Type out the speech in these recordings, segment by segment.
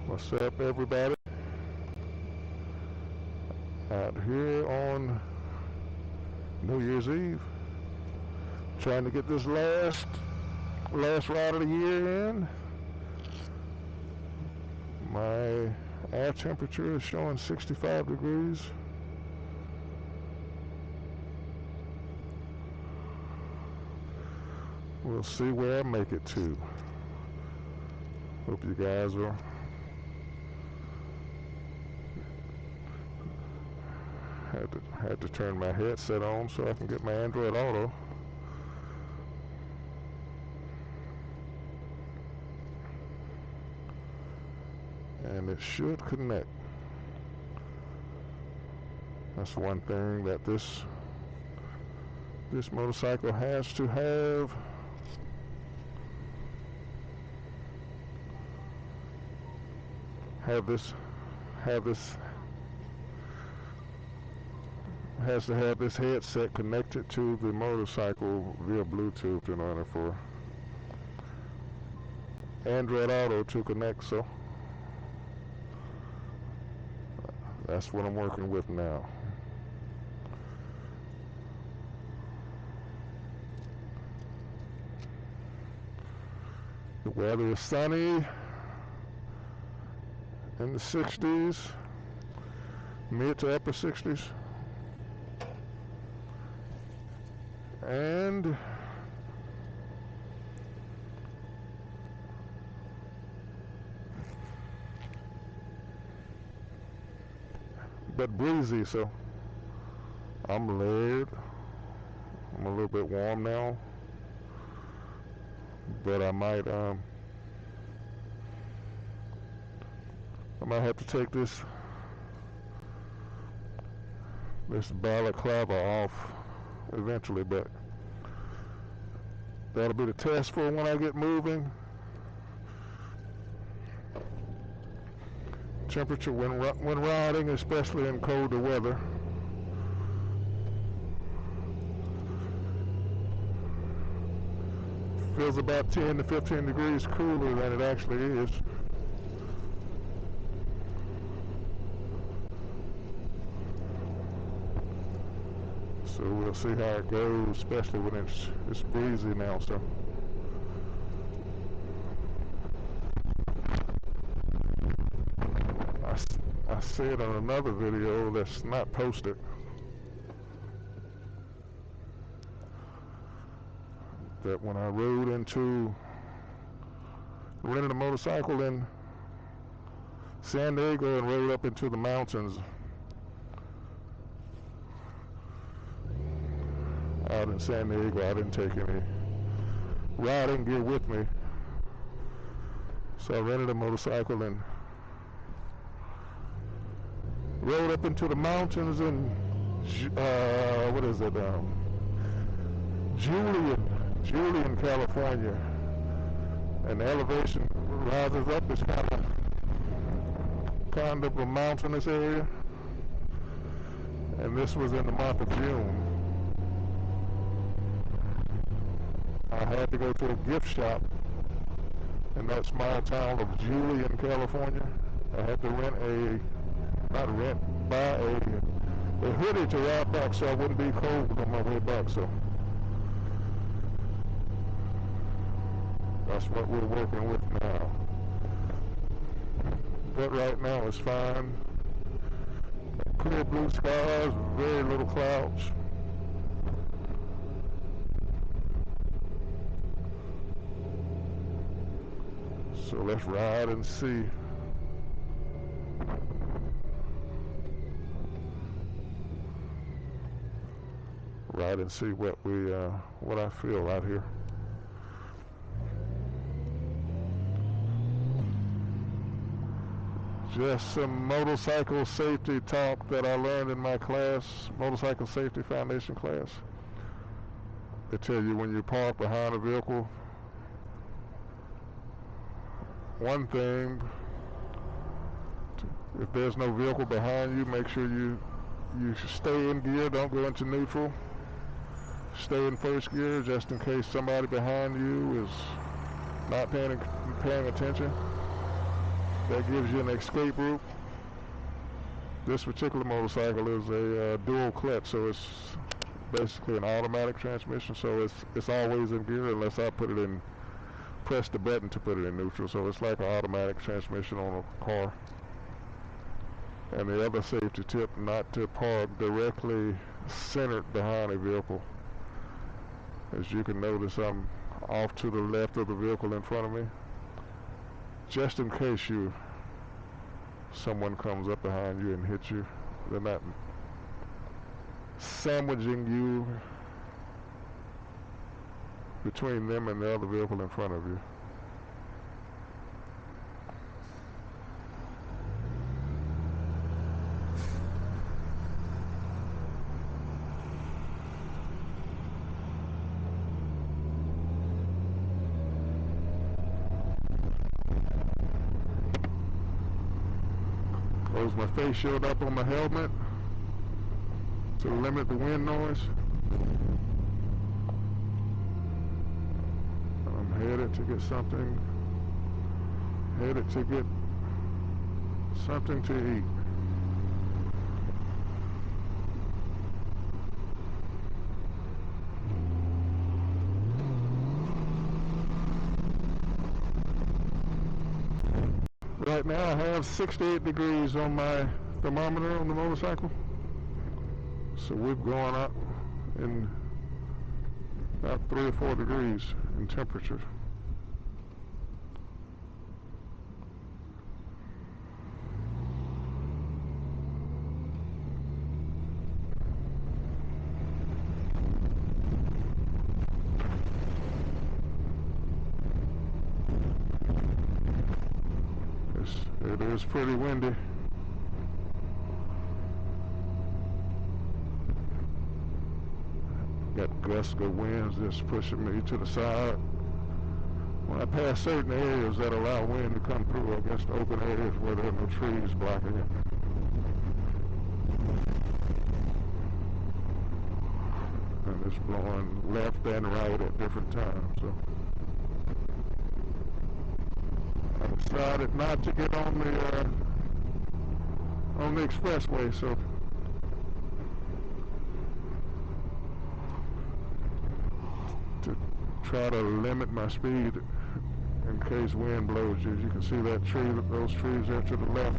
What's up, everybody? Out here on New Year's Eve, trying to get this last ride of the year in. My air temperature is showing 65 degrees. We'll see where I make it to. Hope you guys are had to turn my headset on so I can get my Android Auto. And it should connect. That's one thing that this motorcycle has to have. Has to have this headset connected to the motorcycle via Bluetooth in order for Android Auto to connect. So that's what I'm working with now. The weather is sunny in the 60s, mid to upper 60s. And but breezy, so I'm layered. I'm a little bit warm now, but I might have to take this balaclava off eventually, but that'll be the test for when I get moving. Temperature when riding, especially in colder weather, feels about 10 to 15 degrees cooler than it actually is. So we'll see how it goes, especially when it's breezy now. So I said on another video that's not posted that when I rented a motorcycle in San Diego and rode up into the mountains out in San Diego, I didn't take any riding gear with me, so I rented a motorcycle and rode up into the mountains in Julian, California, and the elevation rises up. It's kind of a mountainous area, and this was in the month of June. I had to go to a gift shop in that small town of Julian, California. I had to buy a hoodie to ride back so I wouldn't be cold on my way back. So that's what we're working with now. But right now it's fine. Clear blue skies, very little clouds. So let's ride and see. Ride and see what I feel out here. Just some motorcycle safety talk that I learned in my class, Motorcycle Safety Foundation class. They tell you when you park behind a vehicle, one thing, if there's no vehicle behind you, make sure you stay in gear, don't go into neutral. Stay in first gear just in case somebody behind you is not paying attention. That gives you an escape route. This particular motorcycle is a dual clutch, so it's basically an automatic transmission, so it's always in gear unless I press the button to put it in neutral, so it's like an automatic transmission on a car. And the other safety tip, not to park directly centered behind a vehicle. As you can notice, I'm off to the left of the vehicle in front of me, just in case someone comes up behind you and hits you. They're not sandwiching you between them and the other vehicle in front of you. Close my face shield up on my helmet to limit the wind noise. I'm headed to get something to eat. Right now I have 68 degrees on my thermometer on the motorcycle. So we've gone up in about 3 or 4 degrees in temperature. It is pretty windy. Got gusts of winds just pushing me to the side. When I pass certain areas that allow wind to come through, I guess the open areas where there are no trees blocking it. And it's blowing left and right at different times. So I decided not to get on the expressway, so to try to limit my speed in case wind blows you. You can see that tree, those trees there to the left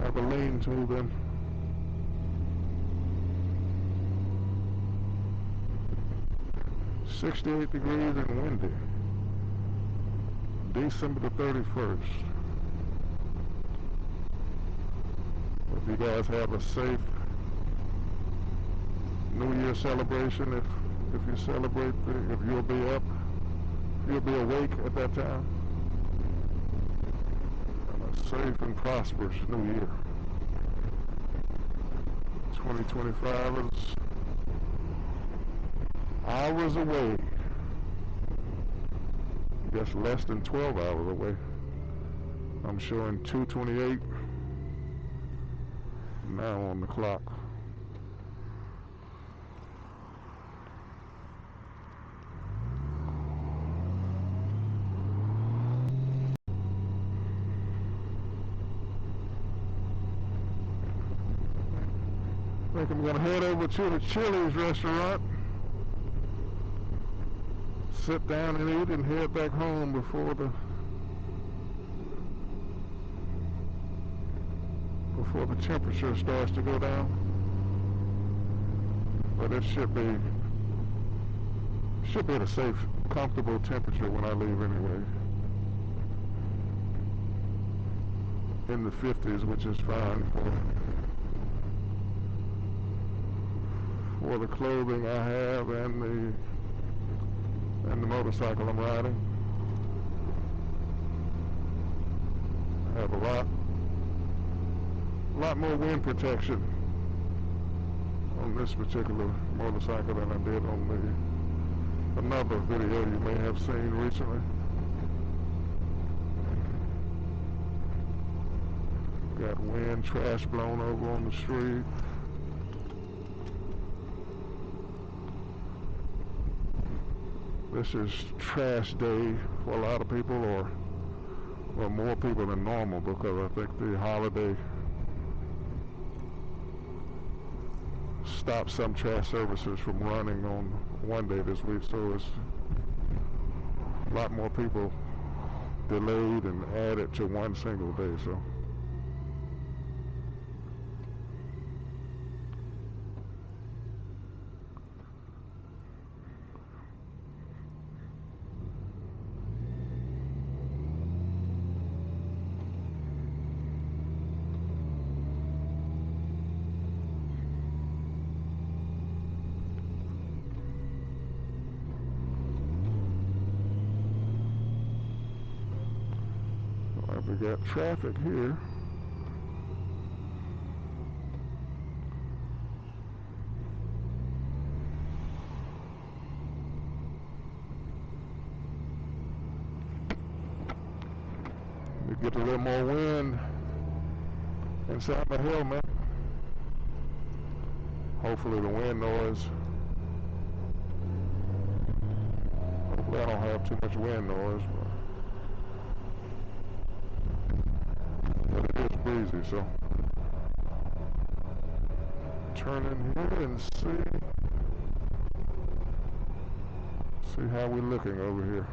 have a lean to them. .68 degrees and windy. December the 31st. Hope you guys have a safe New Year celebration if you celebrate, if you'll be awake at that time. And a safe and prosperous New Year. 2025 is hours away. I guess less than 12 hours away. I'm showing 2:28 now on the clock. I think I'm going to head over to the Chili's restaurant, sit down and eat, and head back home before the temperature starts to go down. But it should be at a safe, comfortable temperature when I leave anyway. In the 50s, which is fine for the clothing I have and the motorcycle I'm riding. I have a lot more wind protection on this particular motorcycle than I did on another video you may have seen recently. Got wind, trash blown over on the street. This is trash day for a lot of people, or Well, more people than normal because I think the holiday stopped some trash services from running on one day this week, so it's a lot more people delayed and added to one single day. So we got traffic here. We get a little more wind inside my helmet. Hopefully the wind noise. Hopefully I don't have too much wind noise. But it is breezy, so turn in here and see how we're looking over here.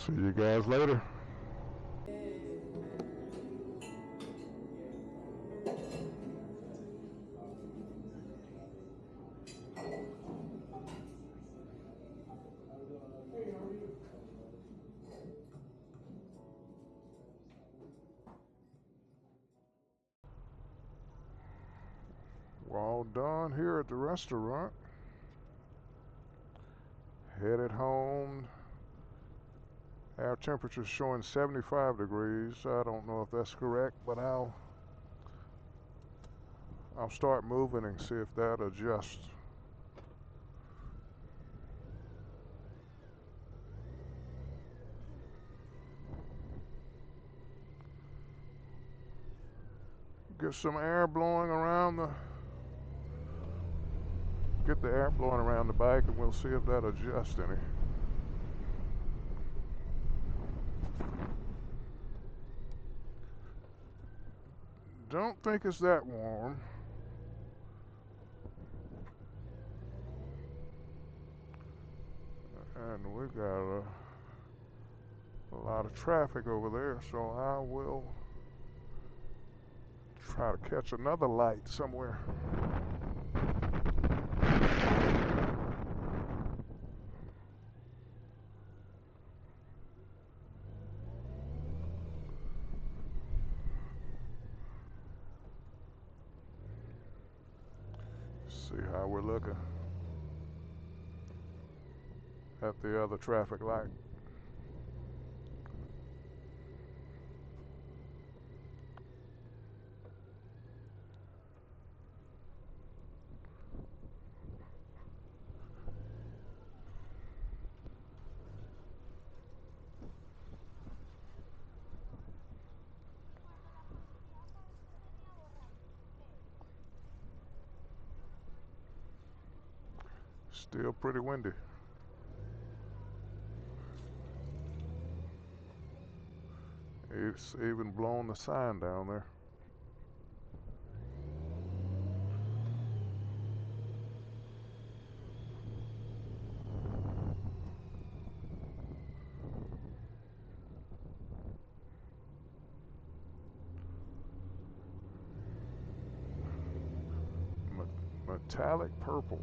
See you guys later. We're all done here at the restaurant. Headed home. Our temperature's showing 75 degrees. I don't know if that's correct, but I'll start moving and see if that adjusts. Get some air blowing around get the air blowing around the bike and we'll see if that adjusts any. Don't think it's that warm. And we got a lot of traffic over there, so I will try to catch another light somewhere. See how we're looking at the other traffic light. Still pretty windy. It's even blown the sign down there. Metallic purple.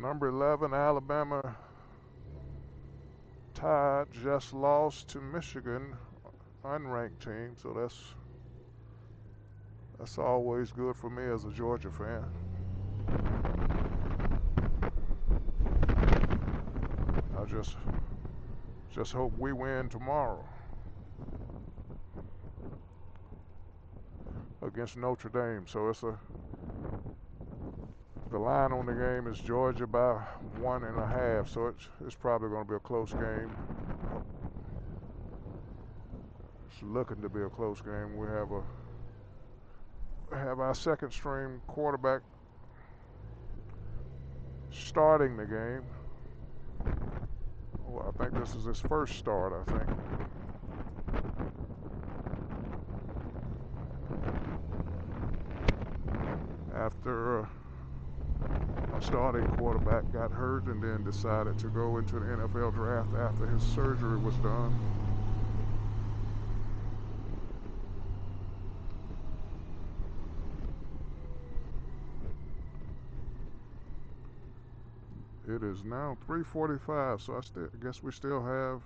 Number 11, Alabama Tide just lost to Michigan, unranked team, so that's always good for me as a Georgia fan. I just hope we win tomorrow against Notre Dame. So the line on the game is Georgia by 1.5, so it's probably going to be a close game. It's looking to be a close game. We have our second string quarterback starting the game. Well, I think this is his first start, I think. After a starting quarterback got hurt and then decided to go into the NFL draft after his surgery was done. It is now 3:45, so I guess we still have.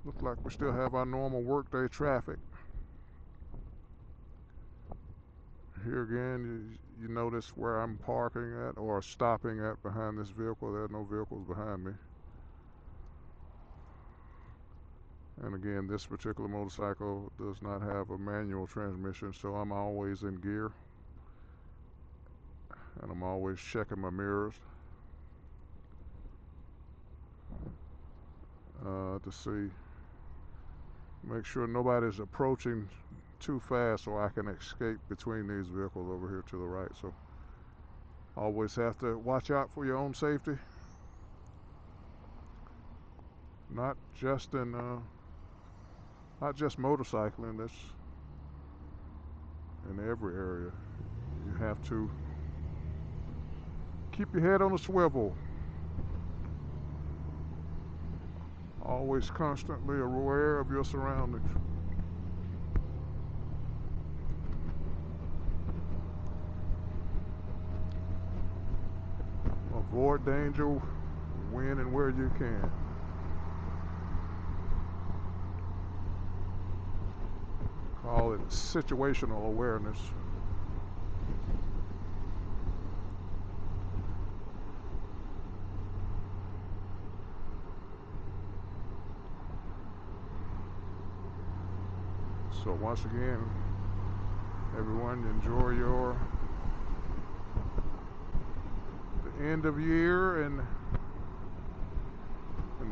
Looks like we still have our normal workday traffic. Here again, you notice where I'm parking at or stopping at behind this vehicle. There are no vehicles behind me. And again, this particular motorcycle does not have a manual transmission, so I'm always in gear. And I'm always checking my mirrors to see, make sure nobody's approaching too fast so I can escape between these vehicles over here to the right. So always have to watch out for your own safety, not just motorcycling. That's in every area. You have to keep your head on a swivel. Always constantly aware of your surroundings. Avoid danger when and where you can. Call it situational awareness. So once again, everyone, enjoy the end of year and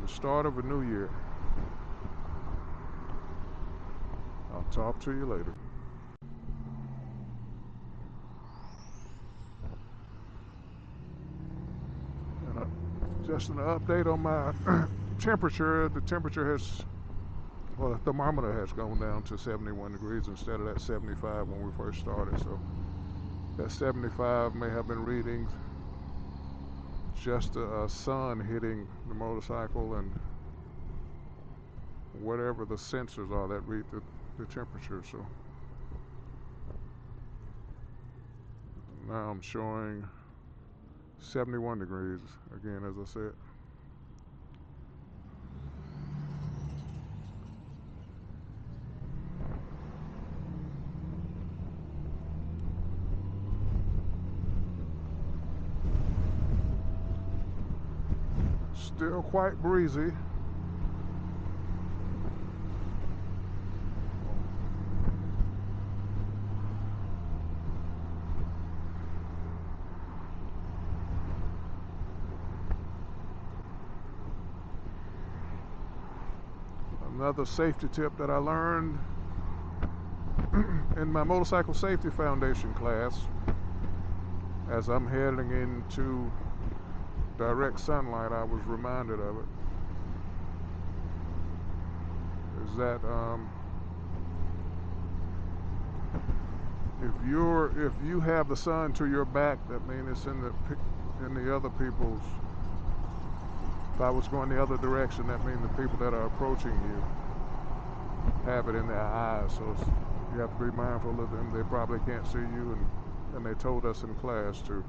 the start of a new year. I'll talk to you later. And just an update on my temperature. The temperature the thermometer has gone down to 71 degrees instead of that 75 when we first started. So that 75 may have been reading just the sun hitting the motorcycle and whatever the sensors are that read the temperature. So now I'm showing 71 degrees again, as I said. Still quite breezy. Another safety tip that I learned in my Motorcycle Safety Foundation class, as I'm heading into direct sunlight, I was reminded of it. is that if you have the sun to your back, that means it's in the other people's. If I was going the other direction, that means the people that are approaching you have it in their eyes. So you have to be mindful of them. They probably can't see you, and they told us in class to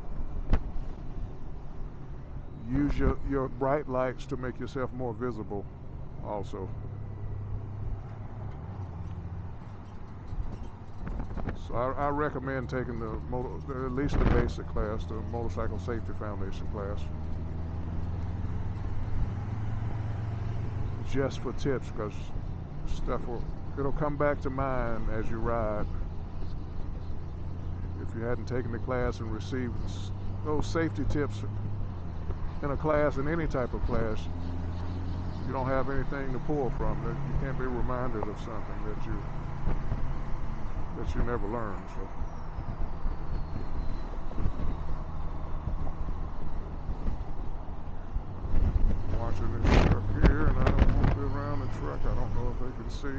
use your bright lights to make yourself more visible also. So I recommend taking at least the basic class, the Motorcycle Safety Foundation class, just for tips, because stuff it'll come back to mind as you ride. If you hadn't taken the class and received those safety tips in a class, in any type of class, you don't have anything to pull from. You can't be reminded of something that you never learned. So I'm watching this truck here, and I don't want to be around the truck. I don't know if they can see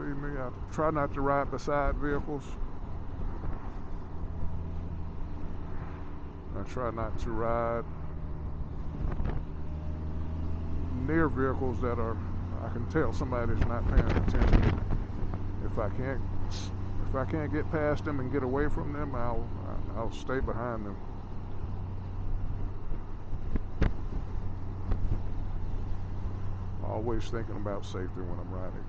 me. I try not to ride beside vehicles. I try not to ride near vehicles that I can tell somebody's not paying attention. If I can't get past them and get away from them, I'll stay behind them. Always thinking about safety when I'm riding.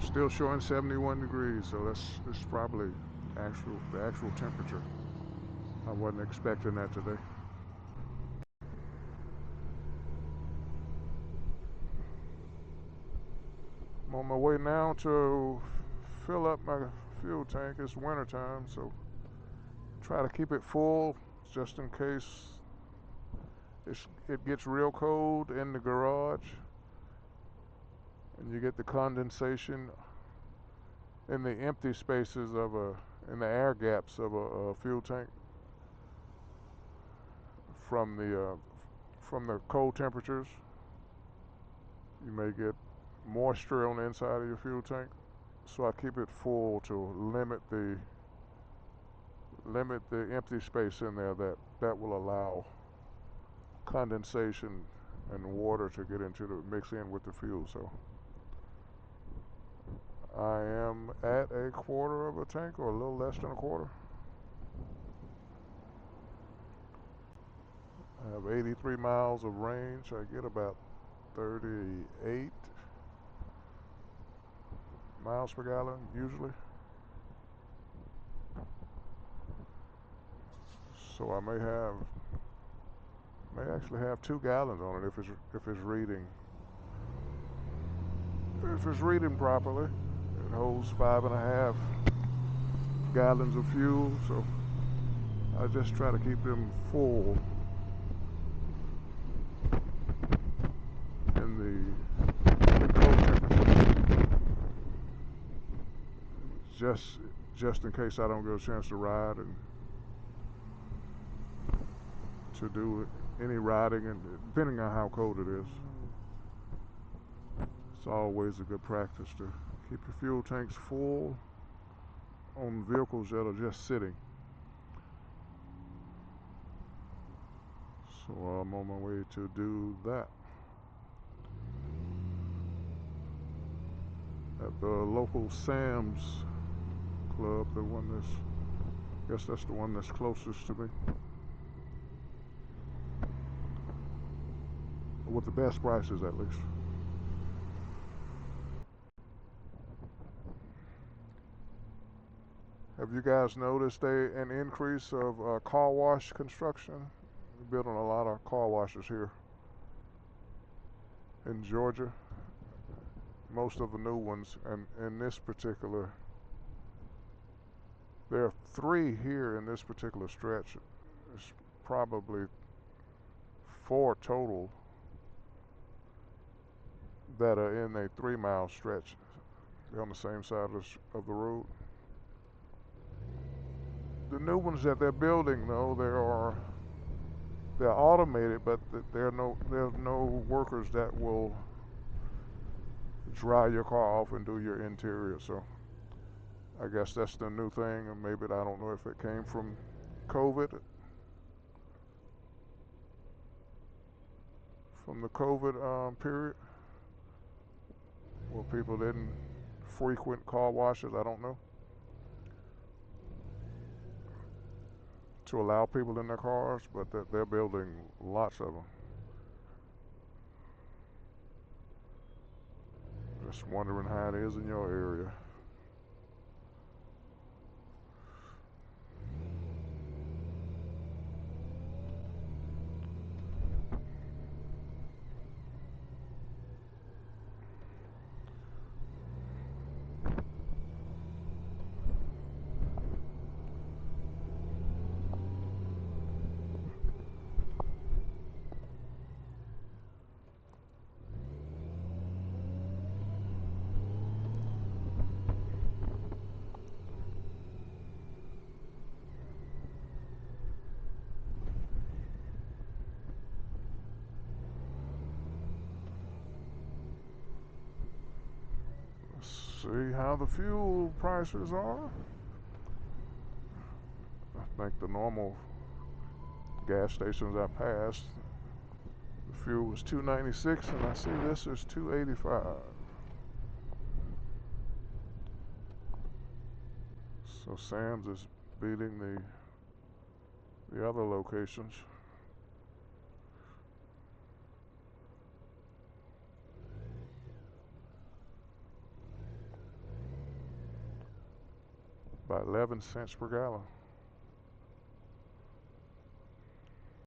Still showing 71 degrees, so that's probably the actual temperature. I wasn't expecting that today. I'm on my way now to fill up my fuel tank. It's winter time, so try to keep it full just in case it gets real cold in the garage and you get the condensation in the empty spaces in the air gaps of a fuel tank from the cold temperatures. You may get moisture on the inside of your fuel tank, so I keep it full to limit the empty space in there that will allow condensation and water to get into mix in with the fuel. So I am at a quarter of a tank, or a little less than a quarter. I have 83 miles of range. I get about 38 miles per gallon usually. So I may actually have 2 gallons on it if it's reading properly. It holds 5.5 gallons of fuel, so I just try to keep them full in the cold temperature, just in case I don't get a chance to ride and to do any riding, and depending on how cold it is. It's always a good practice to keep your fuel tanks full on vehicles that are just sitting. So I'm on my way to do that at the local Sam's Club, I guess that's the one that's closest to me, with the best prices at least. Have you guys noticed an increase of car wash construction? They're building a lot of car washes here in Georgia. Most of the new ones, and in this particular, there are 3 here in this particular stretch. It's probably 4 total that are in a 3-mile stretch. They're on the same side of the road. The new ones that they're building, though, they're automated, but there's no workers that will dry your car off and do your interior. So I guess that's the new thing, and maybe I don't know if it came from COVID, from the COVID period, where people didn't frequent car washes. I don't know. To allow people in their cars, but they're building lots of them. Just wondering how it is in your area. See how the fuel prices are. I think the normal gas stations I passed, the fuel was $2.96, and I see this is $2.85. So Sam's is beating the other locations. By 11 cents per gallon.